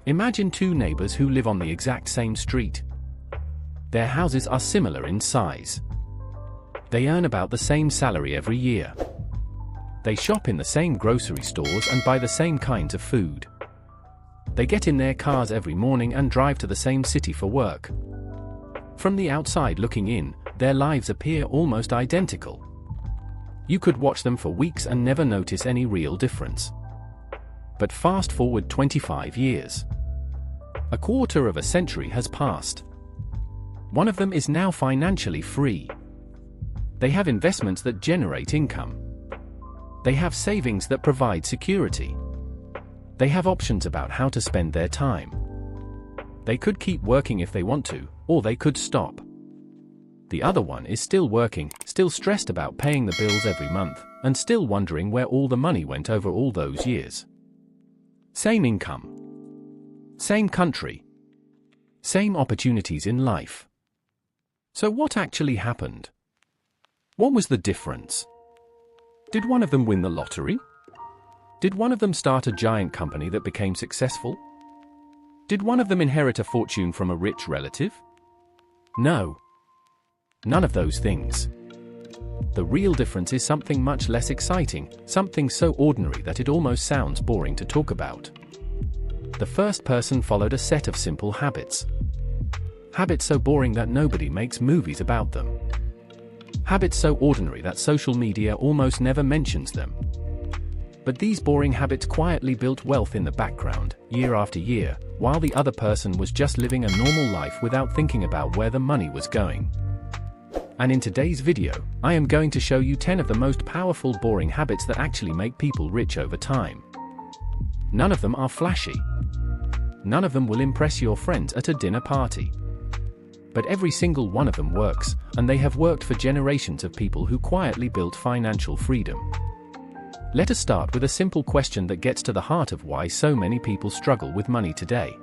Imagine two neighbors who live on the exact same street. Their houses are similar in size. They earn about the same salary every year. They shop in the same grocery stores and buy the same kinds of food. They get in their cars every morning and drive to the same city for work. From the outside looking in, their lives appear almost identical. You could watch them for weeks and never notice any real difference. But fast forward 25 years. A quarter of a century has passed. One of them is now financially free. They have investments that generate income. They have savings that provide security. They have options about how to spend their time. They could keep working if they want to, or they could stop. The other one is still working, still stressed about paying the bills every month, and still wondering where all the money went over all those years. Same income. Same country. Same opportunities in life. So what actually happened? What was the difference? Did one of them win the lottery? Did one of them start a giant company that became successful? Did one of them inherit a fortune from a rich relative? No. None of those things. The real difference is something much less exciting, something so ordinary that it almost sounds boring to talk about. The first person followed a set of simple habits. Habits so boring that nobody makes movies about them. Habits so ordinary that social media almost never mentions them. But these boring habits quietly built wealth in the background, year after year, while the other person was just living a normal life without thinking about where the money was going. And in today's video, I am going to show you 10 of the most powerful boring habits that actually make people rich over time. None of them are flashy. None of them will impress your friends at a dinner party. But every single one of them works, and they have worked for generations of people who quietly built financial freedom. Let us start with a simple question that gets to the heart of why so many people struggle with money today.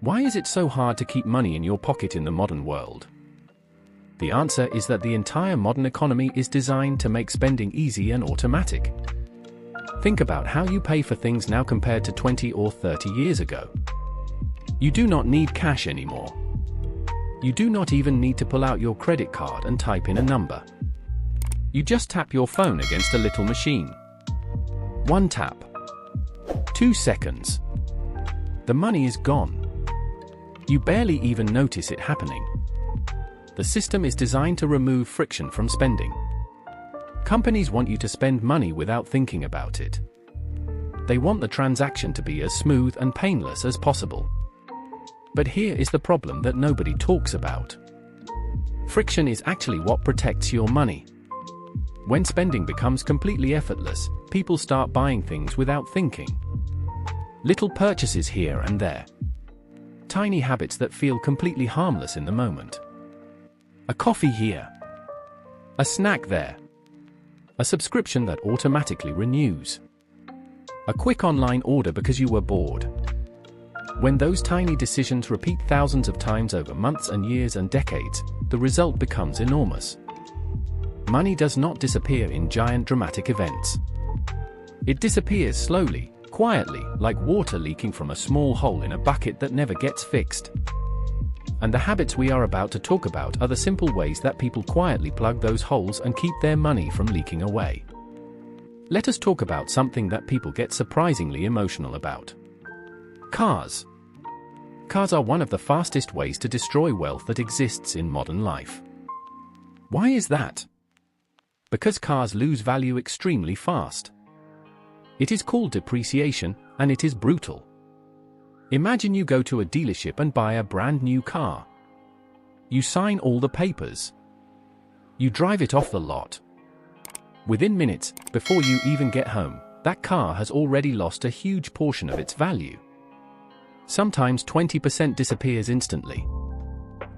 Why is it so hard to keep money in your pocket in the modern world? The answer is that the entire modern economy is designed to make spending easy and automatic. Think about how you pay for things now compared to 20 or 30 years ago. You do not need cash anymore. You do not even need to pull out your credit card and type in a number. You just tap your phone against a little machine. 1 tap. 2 seconds. The money is gone. You barely even notice it happening. The system is designed to remove friction from spending. Companies want you to spend money without thinking about it. They want the transaction to be as smooth and painless as possible. But here is the problem that nobody talks about. Friction is actually what protects your money. When spending becomes completely effortless, people start buying things without thinking. Little purchases here and there. Tiny habits that feel completely harmless in the moment. A coffee here. A snack there. A subscription that automatically renews. A quick online order because you were bored. When those tiny decisions repeat thousands of times over months and years and decades, the result becomes enormous. Money does not disappear in giant dramatic events. It disappears slowly, quietly, like water leaking from a small hole in a bucket that never gets fixed. And the habits we are about to talk about are the simple ways that people quietly plug those holes and keep their money from leaking away. Let us talk about something that people get surprisingly emotional about. Cars. Cars are one of the fastest ways to destroy wealth that exists in modern life. Why is that? Because cars lose value extremely fast. It is called depreciation, and it is brutal. Imagine you go to a dealership and buy a brand new car. You sign all the papers. You drive it off the lot. Within minutes, before you even get home, that car has already lost a huge portion of its value. Sometimes 20% disappears instantly.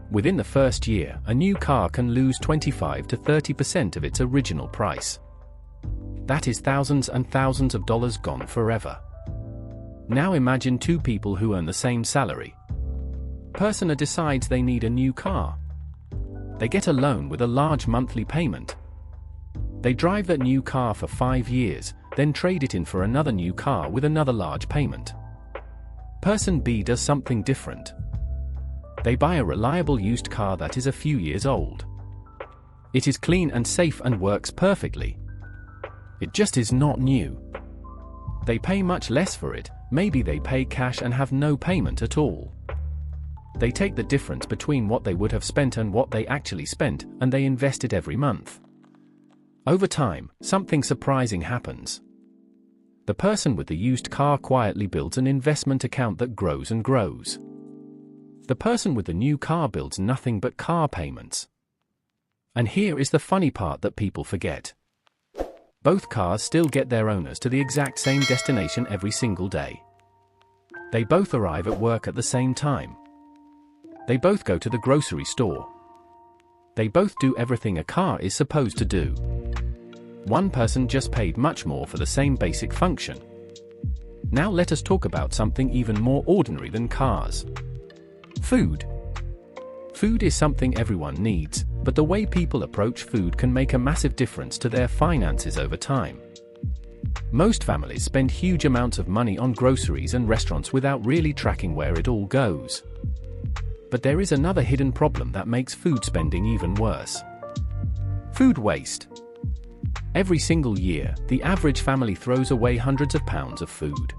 Within the first year, a new car can lose 25 to 30% of its original price. That is thousands and thousands of dollars gone forever. Now imagine two people who earn the same salary. Person A decides they need a new car. They get a loan with a large monthly payment. They drive that new car for 5 years, then trade it in for another new car with another large payment. Person B does something different. They buy a reliable used car that is a few years old. It is clean and safe and works perfectly. It just is not new. They pay much less for it, maybe they pay cash and have no payment at all. They take the difference between what they would have spent and what they actually spent, and they invest it every month. Over time, something surprising happens. The person with the used car quietly builds an investment account that grows and grows. The person with the new car builds nothing but car payments. And here is the funny part that people forget. Both cars still get their owners to the exact same destination every single day. They both arrive at work at the same time. They both go to the grocery store. They both do everything a car is supposed to do. One person just paid much more for the same basic function. Now let us talk about something even more ordinary than cars. Food. Food is something everyone needs, but the way people approach food can make a massive difference to their finances over time. Most families spend huge amounts of money on groceries and restaurants without really tracking where it all goes. But there is another hidden problem that makes food spending even worse. Food waste. Every single year, the average family throws away hundreds of pounds of food.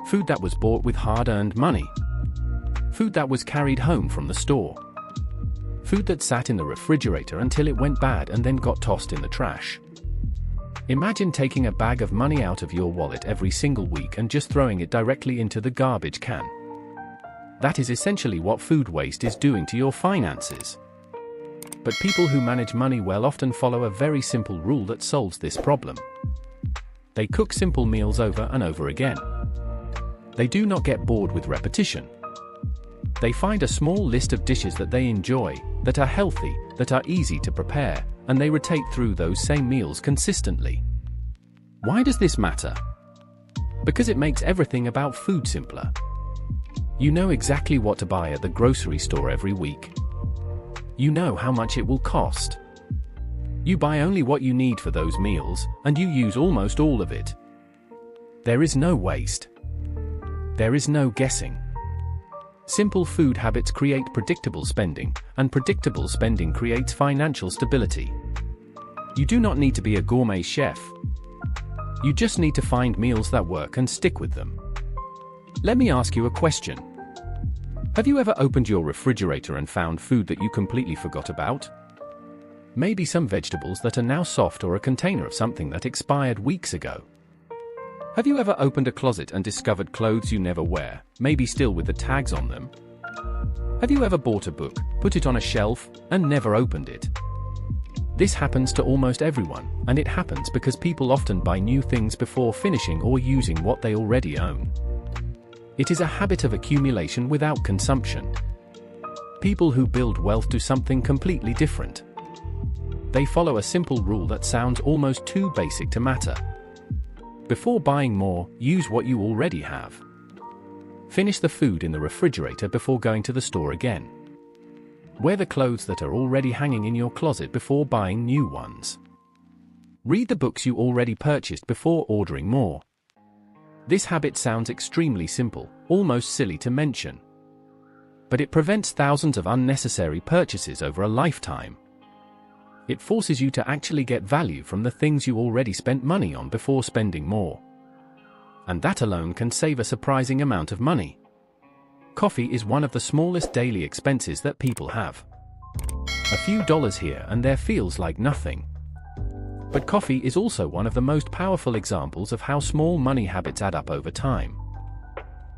Food that was bought with hard-earned money. Food that was carried home from the store. Food that sat in the refrigerator until it went bad and then got tossed in the trash. Imagine taking a bag of money out of your wallet every single week and just throwing it directly into the garbage can. That is essentially what food waste is doing to your finances. But people who manage money well often follow a very simple rule that solves this problem. They cook simple meals over and over again. They do not get bored with repetition. They find a small list of dishes that they enjoy, that are healthy, that are easy to prepare, and they rotate through those same meals consistently. Why does this matter? Because it makes everything about food simpler. You know exactly what to buy at the grocery store every week. You know how much it will cost. You buy only what you need for those meals, and you use almost all of it. There is no waste. There is no guessing. Simple food habits create predictable spending, and predictable spending creates financial stability. You do not need to be a gourmet chef. You just need to find meals that work and stick with them. Let me ask you a question. Have you ever opened your refrigerator and found food that you completely forgot about? Maybe some vegetables that are now soft, or a container of something that expired weeks ago. Have you ever opened a closet and discovered clothes you never wear, maybe still with the tags on them? Have you ever bought a book, put it on a shelf, and never opened it? This happens to almost everyone, and it happens because people often buy new things before finishing or using what they already own. It is a habit of accumulation without consumption. People who build wealth do something completely different. They follow a simple rule that sounds almost too basic to matter. Before buying more, use what you already have. Finish the food in the refrigerator before going to the store again. Wear the clothes that are already hanging in your closet before buying new ones. Read the books you already purchased before ordering more. This habit sounds extremely simple, almost silly to mention. But it prevents thousands of unnecessary purchases over a lifetime. It forces you to actually get value from the things you already spent money on before spending more. And that alone can save a surprising amount of money. Coffee is one of the smallest daily expenses that people have. A few dollars here and there feels like nothing. But coffee is also one of the most powerful examples of how small money habits add up over time.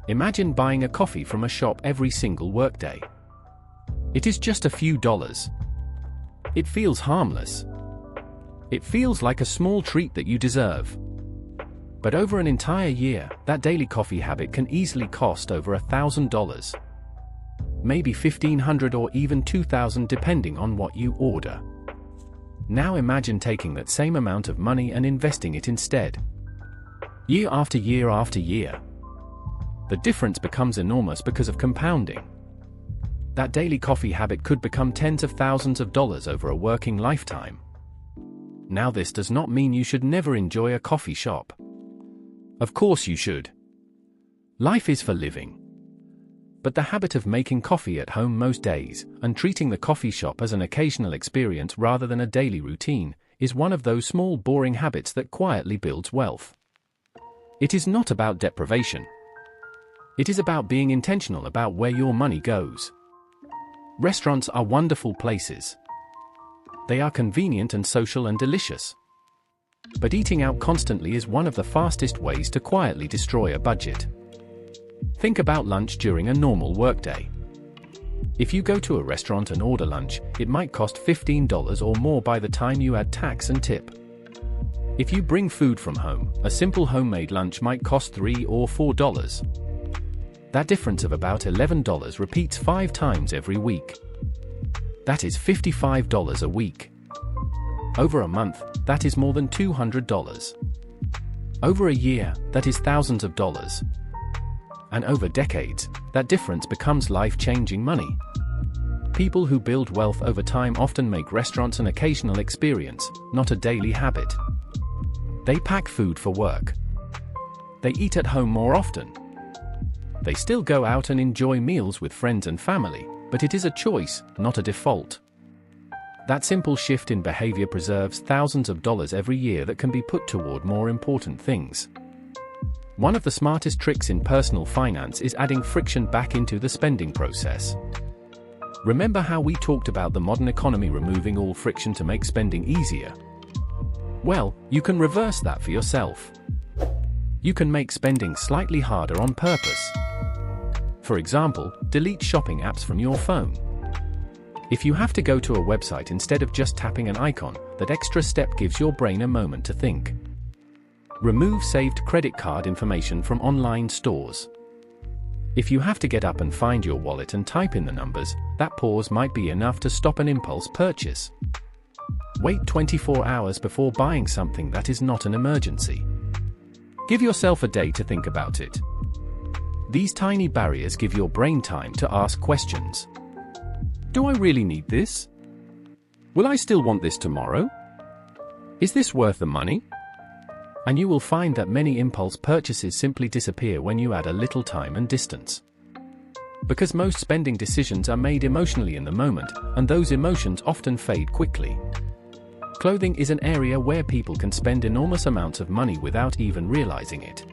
Imagine buying a coffee from a shop every single workday. It is just a few dollars. It feels harmless. It feels like a small treat that you deserve. But over an entire year, that daily coffee habit can easily cost over $1,000. Maybe $1,500 or even $2,000 depending on what you order. Now imagine taking that same amount of money and investing it instead. Year after year after year. The difference becomes enormous because of compounding. That daily coffee habit could become tens of thousands of dollars over a working lifetime. Now this does not mean you should never enjoy a coffee shop. Of course you should. Life is for living. But the habit of making coffee at home most days, and treating the coffee shop as an occasional experience rather than a daily routine, is one of those small boring habits that quietly builds wealth. It is not about deprivation. It is about being intentional about where your money goes. Restaurants are wonderful places. They are convenient and social and delicious. But eating out constantly is one of the fastest ways to quietly destroy a budget. Think about lunch during a normal workday. If you go to a restaurant and order lunch, it might cost $15 or more by the time you add tax and tip. If you bring food from home, a simple homemade lunch might cost $3 or $4. That difference of about $11 repeats 5 times every week. That is $55 a week. Over a month, that is more than $200. Over a year, that is thousands of dollars. And over decades, that difference becomes life-changing money. People who build wealth over time often make restaurants an occasional experience, not a daily habit. They pack food for work. They eat at home more often. They still go out and enjoy meals with friends and family, but it is a choice, not a default. That simple shift in behavior preserves thousands of dollars every year that can be put toward more important things. One of the smartest tricks in personal finance is adding friction back into the spending process. Remember how we talked about the modern economy removing all friction to make spending easier? Well, you can reverse that for yourself. You can make spending slightly harder on purpose. For example, delete shopping apps from your phone. If you have to go to a website instead of just tapping an icon, that extra step gives your brain a moment to think. Remove saved credit card information from online stores. If you have to get up and find your wallet and type in the numbers, that pause might be enough to stop an impulse purchase. Wait 24 hours before buying something that is not an emergency. Give yourself a day to think about it. These tiny barriers give your brain time to ask questions. Do I really need this? Will I still want this tomorrow? Is this worth the money? And you will find that many impulse purchases simply disappear when you add a little time and distance. Because most spending decisions are made emotionally in the moment, and those emotions often fade quickly. Clothing is an area where people can spend enormous amounts of money without even realizing it.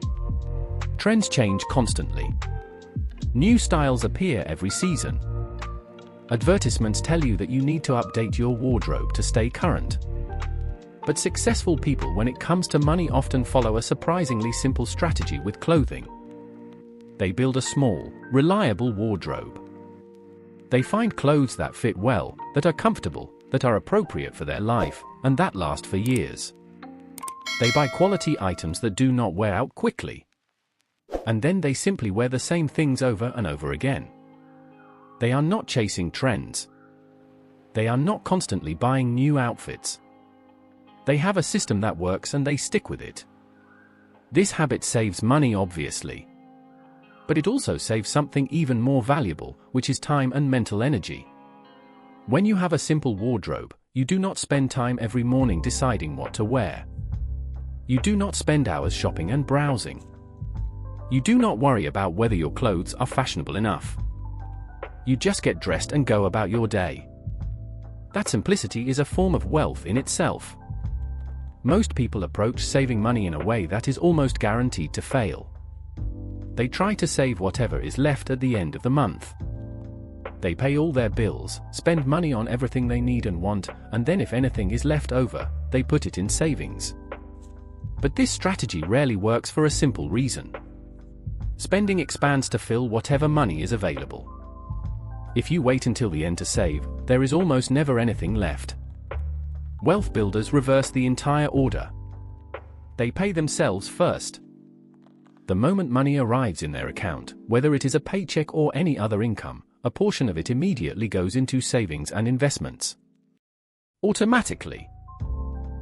Trends change constantly. New styles appear every season. Advertisements tell you that you need to update your wardrobe to stay current. But successful people when it comes to money often follow a surprisingly simple strategy with clothing. They build a small, reliable wardrobe. They find clothes that fit well, that are comfortable, that are appropriate for their life, and that last for years. They buy quality items that do not wear out quickly. And then they simply wear the same things over and over again. They are not chasing trends. They are not constantly buying new outfits. They have a system that works and they stick with it. This habit saves money, obviously. But it also saves something even more valuable, which is time and mental energy. When you have a simple wardrobe, you do not spend time every morning deciding what to wear. You do not spend hours shopping and browsing. You do not worry about whether your clothes are fashionable enough. You just get dressed and go about your day. That simplicity is a form of wealth in itself. Most people approach saving money in a way that is almost guaranteed to fail. They try to save whatever is left at the end of the month. They pay all their bills, spend money on everything they need and want, and then if anything is left over, they put it in savings. But this strategy rarely works for a simple reason. Spending expands to fill whatever money is available. If you wait until the end to save, there is almost never anything left. Wealth builders reverse the entire order. They pay themselves first. The moment money arrives in their account, whether it is a paycheck or any other income, a portion of it immediately goes into savings and investments. Automatically.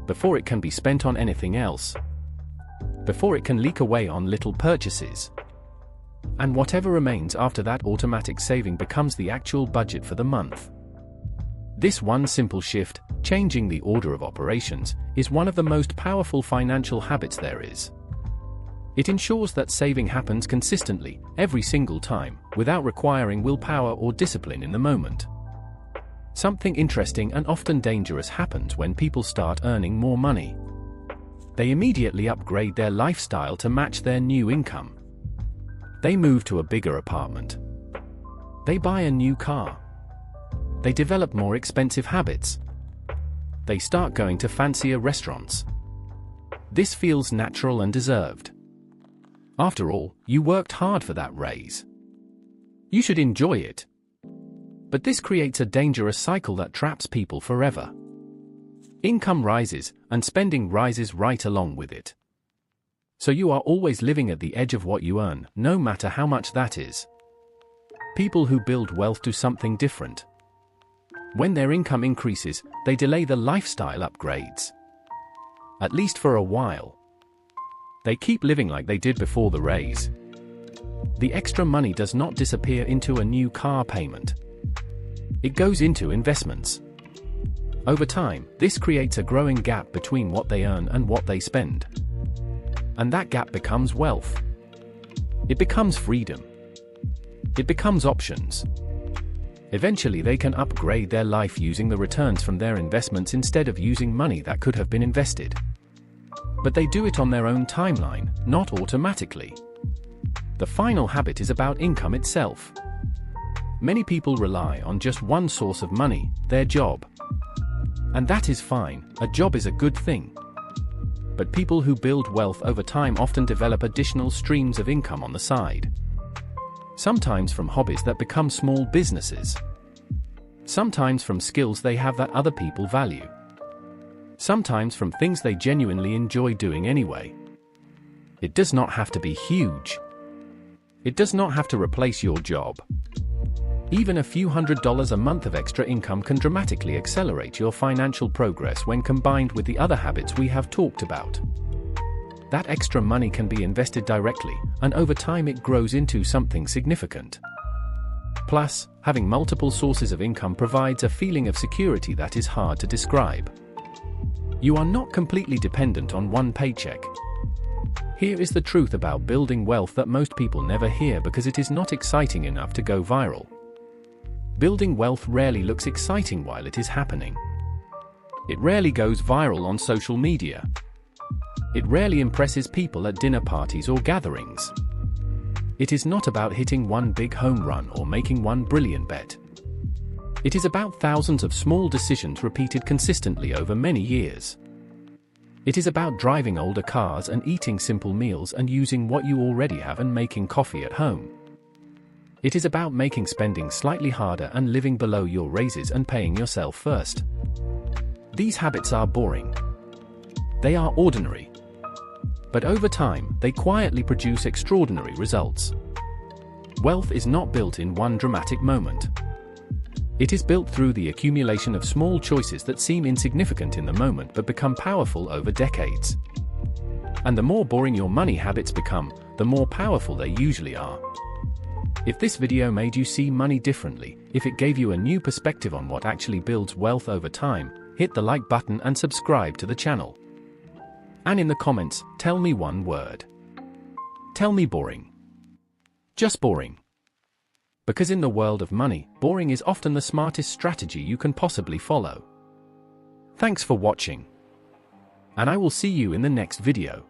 Before it can be spent on anything else. Before it can leak away on little purchases. And whatever remains after that automatic saving becomes the actual budget for the month. This one simple shift, changing the order of operations, is one of the most powerful financial habits there is. It ensures that saving happens consistently, every single time, without requiring willpower or discipline in the moment. Something interesting and often dangerous happens when people start earning more money. They immediately upgrade their lifestyle to match their new income. They move to a bigger apartment. They buy a new car. They develop more expensive habits. They start going to fancier restaurants. This feels natural and deserved. After all, you worked hard for that raise. You should enjoy it. But this creates a dangerous cycle that traps people forever. Income rises, and spending rises right along with it. So you are always living at the edge of what you earn, no matter how much that is. People who build wealth do something different. When their income increases, they delay the lifestyle upgrades. At least for a while. They keep living like they did before the raise. The extra money does not disappear into a new car payment. It goes into investments. Over time, this creates a growing gap between what they earn and what they spend. And that gap becomes wealth. It becomes freedom. It becomes options. Eventually they can upgrade their life using the returns from their investments instead of using money that could have been invested. But they do it on their own timeline, not automatically. The final habit is about income itself. Many people rely on just one source of money, their job. And that is fine, a job is a good thing. But people who build wealth over time often develop additional streams of income on the side. Sometimes from hobbies that become small businesses. Sometimes from skills they have that other people value. Sometimes from things they genuinely enjoy doing anyway. It does not have to be huge. It does not have to replace your job. Even a few $100s a month of extra income can dramatically accelerate your financial progress when combined with the other habits we have talked about. That extra money can be invested directly, and over time it grows into something significant. Plus, having multiple sources of income provides a feeling of security that is hard to describe. You are not completely dependent on one paycheck. Here is the truth about building wealth that most people never hear because it is not exciting enough to go viral. Building wealth rarely looks exciting while it is happening. It rarely goes viral on social media. It rarely impresses people at dinner parties or gatherings. It is not about hitting one big home run or making one brilliant bet. It is about thousands of small decisions repeated consistently over many years. It is about driving older cars and eating simple meals and using what you already have and making coffee at home. It is about making spending slightly harder and living below your raises and paying yourself first. These habits are boring. They are ordinary. But over time, they quietly produce extraordinary results. Wealth is not built in one dramatic moment. It is built through the accumulation of small choices that seem insignificant in the moment but become powerful over decades. And the more boring your money habits become, the more powerful they usually are. If this video made you see money differently, if it gave you a new perspective on what actually builds wealth over time, hit the like button and subscribe to the channel. And in the comments, tell me one word. Tell me boring. Just boring. Because in the world of money, boring is often the smartest strategy you can possibly follow. Thanks for watching. And I will see you in the next video.